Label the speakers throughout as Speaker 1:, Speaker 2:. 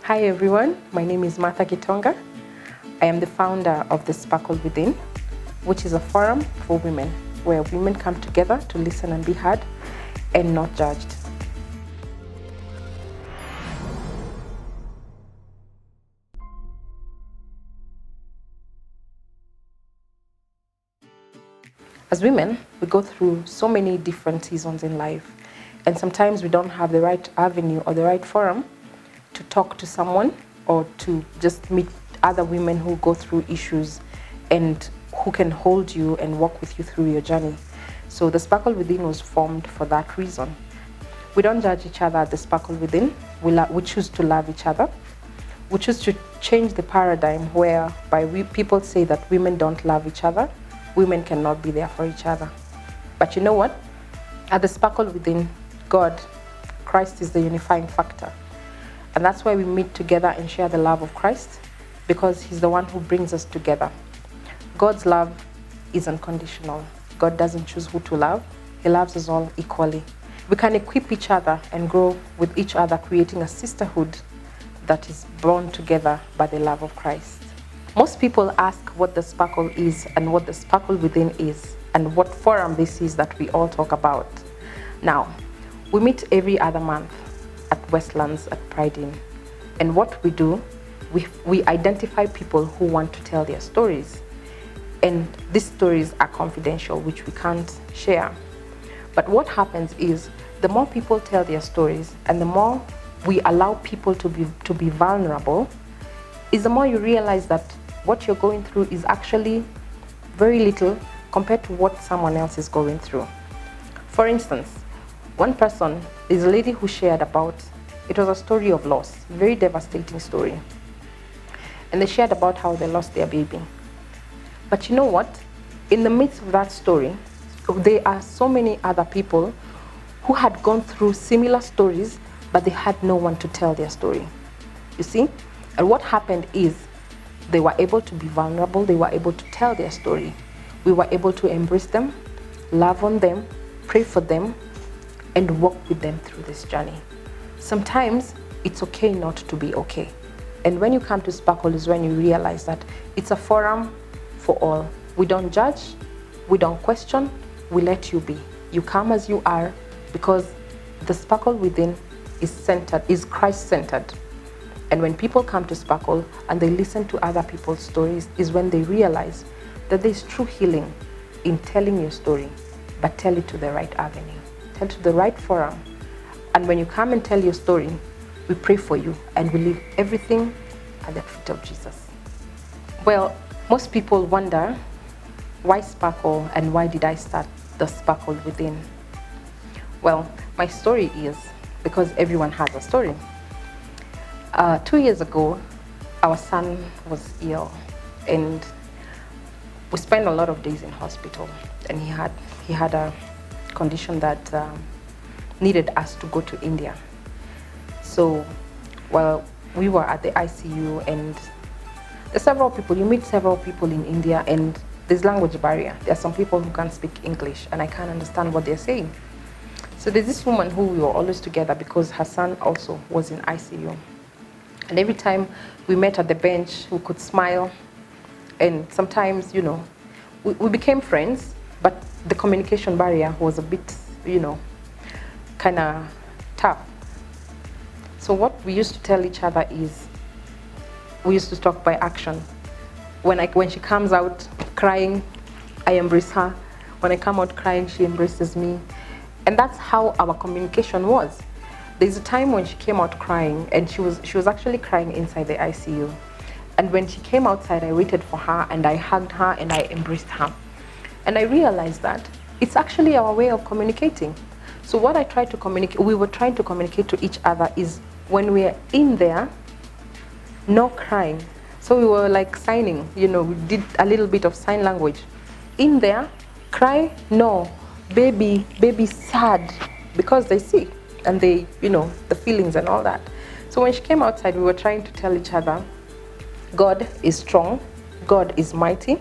Speaker 1: Hi everyone, my name is Martha Gitonga. I am the founder of The Sparkle Within, which is a forum for women where women come together to listen and be heard and not judged. As women, we go through so many different seasons in life, and sometimes we don't have the right avenue or the right forum to talk to someone or to just meet other women who go through issues and who can hold you and walk with you through your journey. So The Sparkle Within was formed for that reason. We don't judge each other at The Sparkle Within. We choose to love each other. We choose to change the paradigm whereby people say that women don't love each other. Women cannot be there for each other. But you know what? At The Sparkle Within, God, Christ is the unifying factor. And that's why we meet together and share the love of Christ, because He's the one who brings us together. God's love is unconditional. God doesn't choose who to love. He loves us all equally. We can equip each other and grow with each other, creating a sisterhood that is born together by the love of Christ. Most people ask what the sparkle is and what the sparkle within is and what forum this is that we all talk about. Now, we meet every other month at Westlands at Pride Inn. And what we do, we identify people who want to tell their stories. And these stories are confidential, which we can't share. But what happens is, the more people tell their stories and the more we allow people to be vulnerable, is the more you realize that what you're going through is actually very little compared to what someone else is going through. For instance, one person is a lady who shared about, it was a story of loss, very devastating story. And they shared about how they lost their baby. But you know what? In the midst of that story, there are so many other people who had gone through similar stories, but they had no one to tell their story. You see? And what happened is, they were able to be vulnerable, they were able to tell their story. We were able to embrace them, love on them, pray for them, and walk with them through this journey. Sometimes it's okay not to be okay. And when you come to Sparkle is when you realize that it's a forum for all. We don't judge, we don't question, we let you be. You come as you are, because the Sparkle Within is Christ-centered. And when people come to Sparkle and they listen to other people's stories, is when they realize that there's true healing in telling your story, but tell it to the right avenue, tell it to the right forum. And when you come and tell your story, we pray for you and we leave everything at the feet of Jesus. Well, most people wonder, why Sparkle and why did I start The Sparkle Within? Well, my story is because everyone has a story. 2 years ago, our son was ill, and we spent a lot of days in hospital, and he had a condition that needed us to go to India. So, while we were at the ICU, and there's several people, you meet several people in India, and there's language barrier. There are some people who can't speak English, and I can't understand what they're saying. So there's this woman who we were always together because her son also was in ICU. And every time we met at the bench, we could smile. And sometimes, you know, we became friends, but the communication barrier was a bit, you know, kind of tough. So what we used to tell each other is, we used to talk by action. When she comes out crying, I embrace her. When I come out crying, she embraces me. And that's how our communication was. There's a time when she came out crying, and she was actually crying inside the ICU. And when she came outside, I waited for her, and I hugged her, and I embraced her. And I realized that it's actually our way of communicating. So what I tried to communicate, we were trying to communicate to each other is, when we're in there, no crying. So we were like signing, you know, we did a little bit of sign language. In there, cry, no. Baby sad, because they see. And they, you know, the feelings and all that. So when she came outside, we were trying to tell each other, God is strong, God is mighty,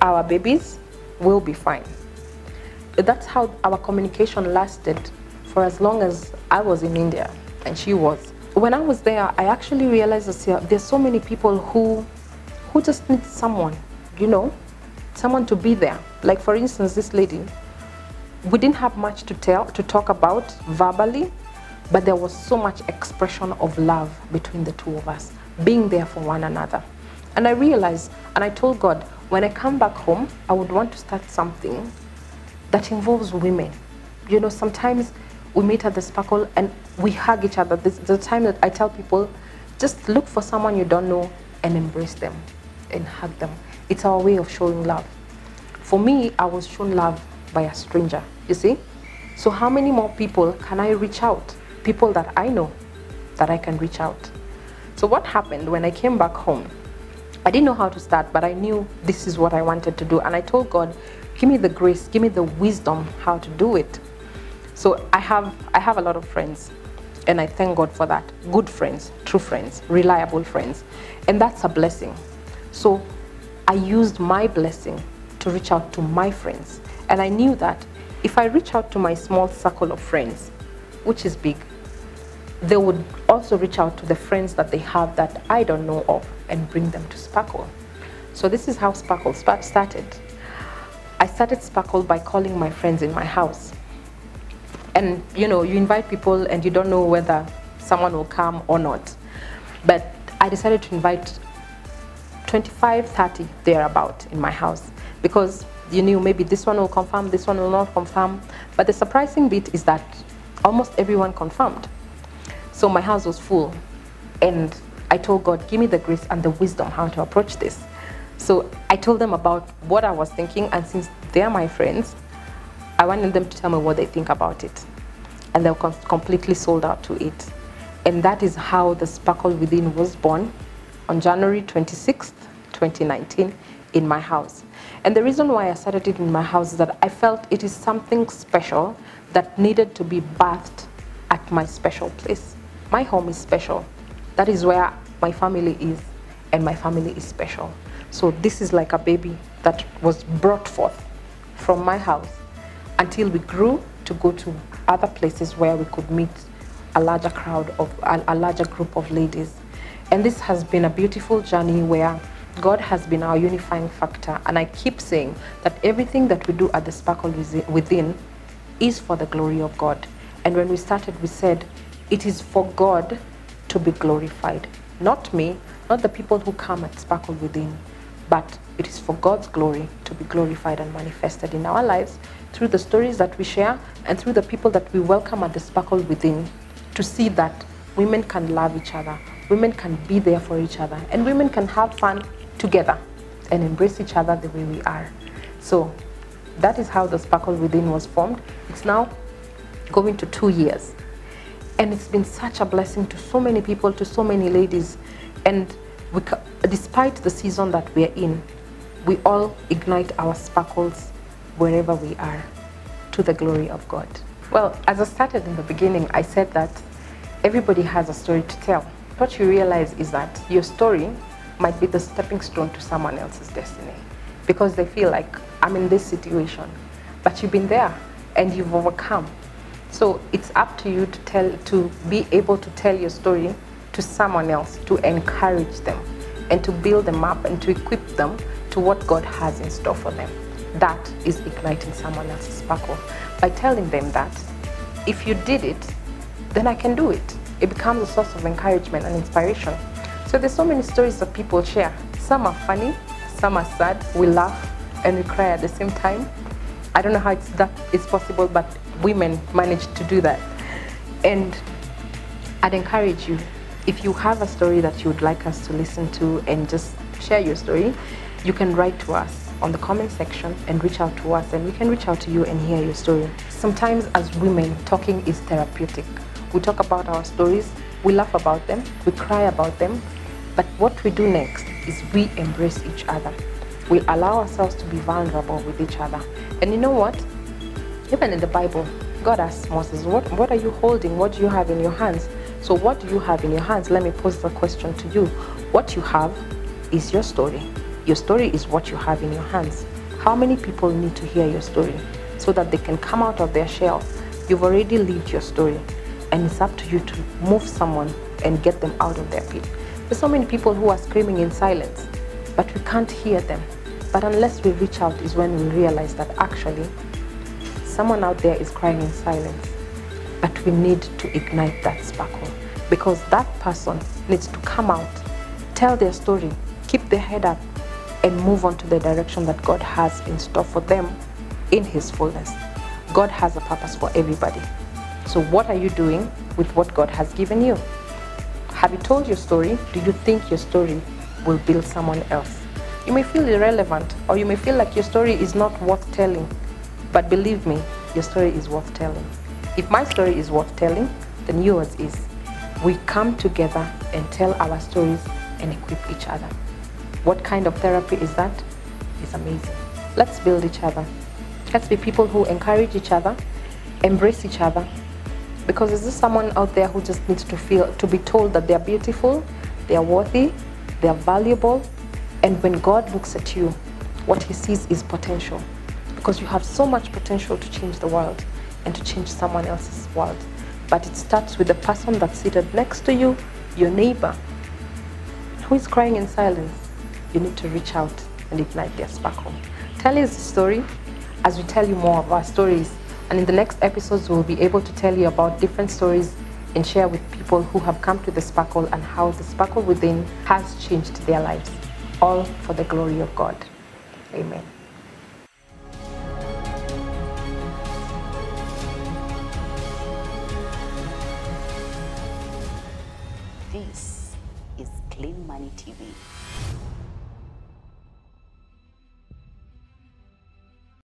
Speaker 1: our babies will be fine. That's how our communication lasted for as long as I was in India and she was. when I was there, I actually realized that there's so many people who just need someone, you know, someone to be there. Like for instance, this lady, we didn't have much to talk about verbally, but there was so much expression of love between the two of us, being there for one another. And I realized, and I told God, when I come back home, I would want to start something that involves women. You know, sometimes we meet at the Sparkle and we hug each other. This is the time that I tell people, just look for someone you don't know and embrace them and hug them. It's our way of showing love. For me, I was shown love by a stranger, you see? So how many more people can I reach out? People that I know that I can reach out. So what happened when I came back home? I didn't know how to start, but I knew this is what I wanted to do. And I told God, give me the grace, give me the wisdom how to do it. So I have a lot of friends, and I thank God for that. Good friends, true friends, reliable friends. And that's a blessing. So I used my blessing to reach out to my friends. And I knew that if I reach out to my small circle of friends, which is big, they would also reach out to the friends that they have that I don't know of and bring them to Sparkle. So this is how Sparkle started. I started Sparkle by calling my friends in my house. And you know, you invite people and you don't know whether someone will come or not. But I decided to invite 25, 30 thereabout in my house, because you knew maybe this one will confirm, this one will not confirm. But the surprising bit is that almost everyone confirmed. So my house was full, and I told God, give me the grace and the wisdom how to approach this. So I told them about what I was thinking, and since they're my friends, I wanted them to tell me what they think about it. And they were completely sold out to it. And that is how the Sparkle Within was born on January 26th, 2019 in my house. And the reason why I started it in my house is that I felt it is something special that needed to be birthed at my special place. My home is special. That is where my family is, and my family is special. So this is like a baby that was brought forth from my house until we grew to go to other places where we could meet a larger crowd of a larger group of ladies. And this has been a beautiful journey where God has been our unifying factor. And I keep saying that everything that we do at the Sparkle Within is for the glory of God. And when we started, we said, it is for God to be glorified. Not me, not the people who come at Sparkle Within, but it is for God's glory to be glorified and manifested in our lives through the stories that we share and through the people that we welcome at the Sparkle Within, to see that women can love each other, women can be there for each other, and women can have fun together and embrace each other the way we are. So that is how the Sparkle Within was formed. It's now going to 2 years. And it's been such a blessing to so many people, to so many ladies. And despite the season that we're in, we all ignite our sparkles wherever we are, to the glory of God. Well, as I started in the beginning, I said that everybody has a story to tell. What you realize is that your story might be the stepping stone to someone else's destiny, because they feel like, I'm in this situation, but you've been there and you've overcome. So it's up to you to be able to tell your story to someone else, to encourage them and to build them up and to equip them to what God has in store for them. That is igniting someone else's sparkle, by telling them that if you did it, then I can do it. It becomes a source of encouragement and inspiration. So there's so many stories that people share. Some are funny, some are sad, we laugh and we cry at the same time. I don't know how it's possible, but women manage to do that. And I'd encourage you, if you have a story that you would like us to listen to and just share your story, you can write to us on the comment section and reach out to us, and we can reach out to you and hear your story. Sometimes as women, talking is therapeutic. We talk about our stories, we laugh about them, we cry about them, but what we do next is we embrace each other. We allow ourselves to be vulnerable with each other. And you know what? Even in the Bible, God asked Moses, what are you holding? What do you have in your hands? So what do you have in your hands? Let me pose the question to you. What you have is your story. Your story is what you have in your hands. How many people need to hear your story so that they can come out of their shell? You've already lived your story, and it's up to you to move someone and get them out of their pit. There's so many people who are screaming in silence, but we can't hear them. But unless we reach out is when we realize that actually someone out there is crying in silence, but we need to ignite that sparkle, because that person needs to come out, tell their story, keep their head up, and move on to the direction that God has in store for them in His fullness. God has a purpose for everybody. So what are you doing with what God has given you? Have you told your story? Do you think your story will build someone else? You may feel irrelevant, or you may feel like your story is not worth telling. But believe me, your story is worth telling. If my story is worth telling, then yours is. We come together and tell our stories and equip each other. What kind of therapy is that? It's amazing. Let's build each other. Let's be people who encourage each other, embrace each other. Because is there someone out there who just needs to be told that they're beautiful, they're worthy, they're valuable, and when God looks at you, what He sees is potential. Because you have so much potential to change the world and to change someone else's world. But it starts with the person that's seated next to you, your neighbor, who is crying in silence. You need to reach out and ignite their sparkle. Tell us the story as we tell you more of our stories. And in the next episodes, we'll be able to tell you about different stories and share with people who have come to the sparkle and how the sparkle within has changed their lives. All for the glory of God. Amen.
Speaker 2: This is Clean Money TV.